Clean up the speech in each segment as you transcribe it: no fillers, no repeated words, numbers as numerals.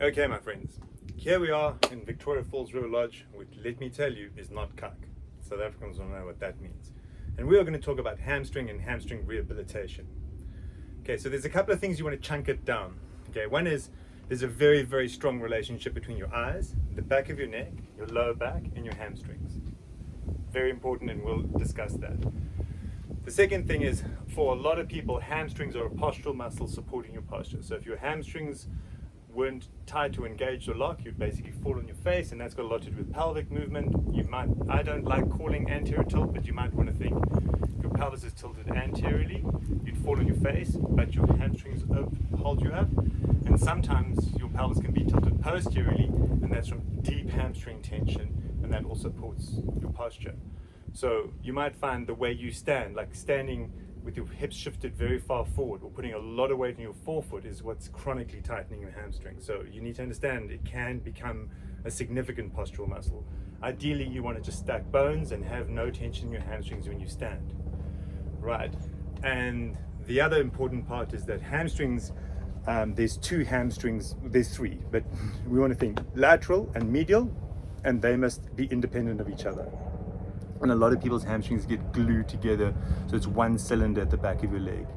Okay, my friends, here we are in Victoria Falls River Lodge, which, let me tell you, is not cuck. South Africans don't know what that means. And we are going to talk about hamstring and hamstring rehabilitation. Okay, so there's a couple of things you want to chunk it down. Okay, one is there's a very, very strong relationship between your eyes, the back of your neck, your lower back, and your hamstrings. Very important, and we'll discuss that. The second thing is, for a lot of people, hamstrings are a postural muscle supporting your posture. So if your hamstrings weren't tied to engage or lock, you'd basically fall on your face, and that's got a lot to do with pelvic movement. I don't like calling anterior tilt, but you might want to think your pelvis is tilted anteriorly, you'd fall on your face, but your hamstrings hold you up. And sometimes your pelvis can be tilted posteriorly, and that's from deep hamstring tension, and that also supports your posture. So you might find the way you stand, like standing with your hips shifted very far forward or putting a lot of weight in your forefoot, is what's chronically tightening your hamstring. So you need to understand it can become a significant postural muscle. Ideally, you want to just stack bones and have no tension in your hamstrings when you stand. Right. And the other important part is that hamstrings, there's two hamstrings, there's three, but we want to think lateral and medial, and they must be independent of each other. And a lot of people's hamstrings get glued together, so it's one cylinder at the back of your leg.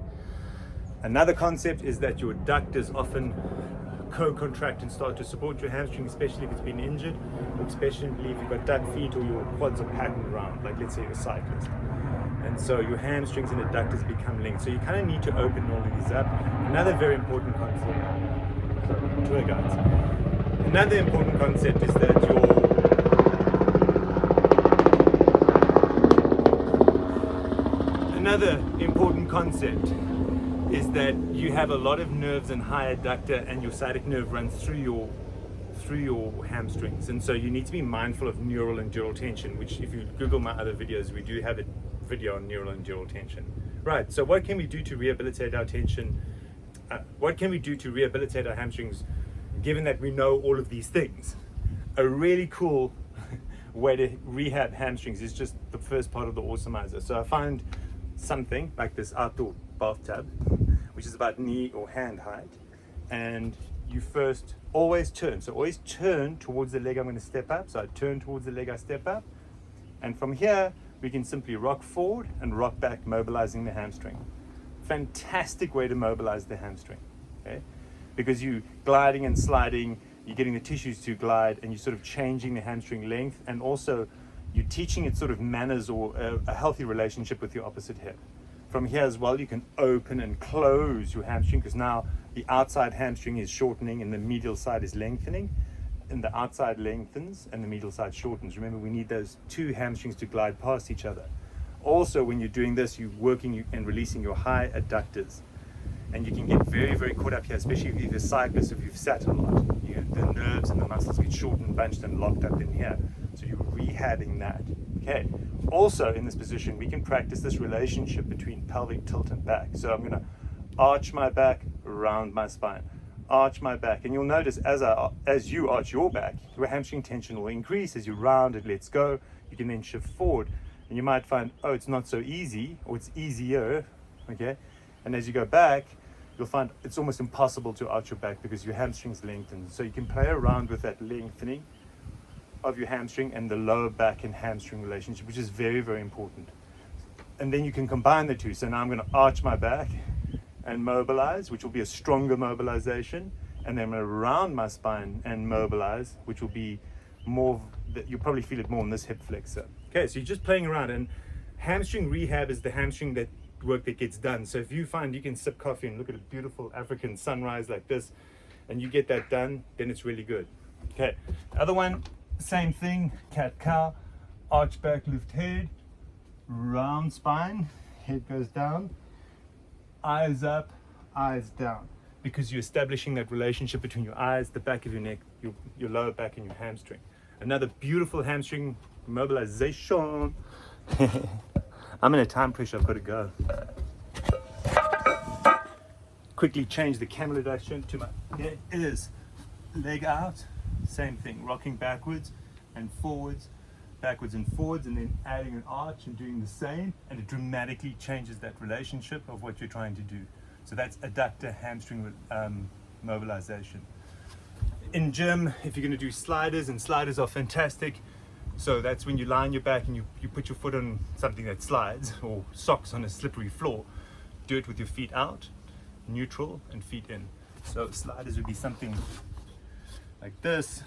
Another concept is that your duct is often co-contract and start to support your hamstring, especially if it's been injured, especially if you've got duck feet or your quads are patterned around, like let's say you're a cyclist. And so your hamstrings and the duct has become linked. So you kind of need to open all of these up. Another very important concept, sorry, tour guides. Another important concept is that you have a lot of nerves and higher adductor, and your sciatic nerve runs through your hamstrings, and so you need to be mindful of neural and dural tension, which if you Google my other videos, we do have a video on neural and dural tension. Right, so what can we do to rehabilitate our tension? What can we do to rehabilitate our hamstrings, given that we know all of these things? A really cool way to rehab hamstrings is just the first part of the awesomizer. So I find something like this outdoor bathtub, which is about knee or hand height, and you first always turn. So always turn towards the leg I'm going to step up. So I turn towards the leg I step up, and from here we can simply rock forward and rock back, mobilizing the hamstring. Fantastic way to mobilize the hamstring, okay? Because you gliding and sliding, you're getting the tissues to glide, and you're sort of changing the hamstring length, and also you're teaching it sort of manners or a healthy relationship with your opposite hip. From here as well, you can open and close your hamstring, because now the outside hamstring is shortening and the medial side is lengthening, and the outside lengthens and the medial side shortens. Remember, we need those two hamstrings to glide past each other. Also, when you're doing this, you're working and releasing your high adductors. And you can get very, very caught up here, especially if you're a cyclist, if you've sat a lot. The nerves and the muscles get short and bunched and locked up in here. So you're rehabbing that. Okay. Also, in this position, we can practice this relationship between pelvic tilt and back. So I'm going to arch my back, round my spine, arch my back. And you'll notice as you arch your back, your hamstring tension will increase. As you round, it lets go. You can then shift forward. And you might find, oh, it's not so easy, or it's easier. Okay. And as you go back, you'll find it's almost impossible to arch your back because your hamstrings lengthen. So you can play around with that lengthening of your hamstring and the lower back and hamstring relationship, which is very, very important. And then you can combine the two. So now I'm going to arch my back and mobilize, which will be a stronger mobilization. And then I'm going to round my spine and mobilize, which will be more, you'll probably feel it more in this hip flexor. Okay, so you're just playing around. And hamstring rehab is the hamstring work that gets done. So if you find you can sip coffee and look at a beautiful African sunrise like this, and you get that done, then it's really good. Okay, other one, same thing, cat cow, arch back, lift head, round spine, head goes down, eyes up, eyes down, because you're establishing that relationship between your eyes, the back of your neck, your lower back, and your hamstring. Another beautiful hamstring mobilization. I'm in a time pressure, I've got to go. Quickly change the camera direction to there it is. Leg out, same thing, rocking backwards and forwards, backwards and forwards, and then adding an arch and doing the same, and it dramatically changes that relationship of what you're trying to do. So that's adductor hamstring mobilization. in gym, if you're going to do sliders, and sliders are fantastic. So that's when you lie on your back and you put your foot on something that slides, or socks on a slippery floor. Do it with your feet out, neutral, and feet in. So sliders would be something like this.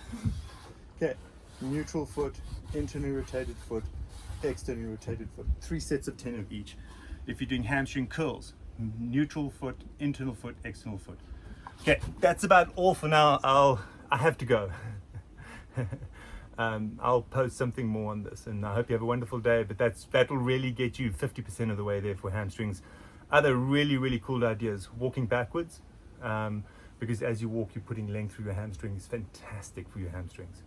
Okay, neutral foot, internally rotated foot, externally rotated foot. 3 sets of 10 of each. If you're doing hamstring curls, neutral foot, internal foot, external foot. Okay, that's about all for now. I have to go. I'll post something more on this, and I hope you have a wonderful day. But that will really get you 50% of the way there for hamstrings. Other really cool ideas: walking backwards, because as you walk, you're putting length through your hamstrings. Fantastic for your hamstrings.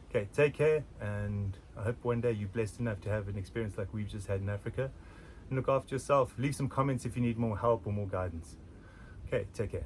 Okay, take care, and I hope one day you're blessed enough to have an experience like we've just had in Africa. And look after yourself. Leave some comments if you need more help or more guidance. Okay, take care.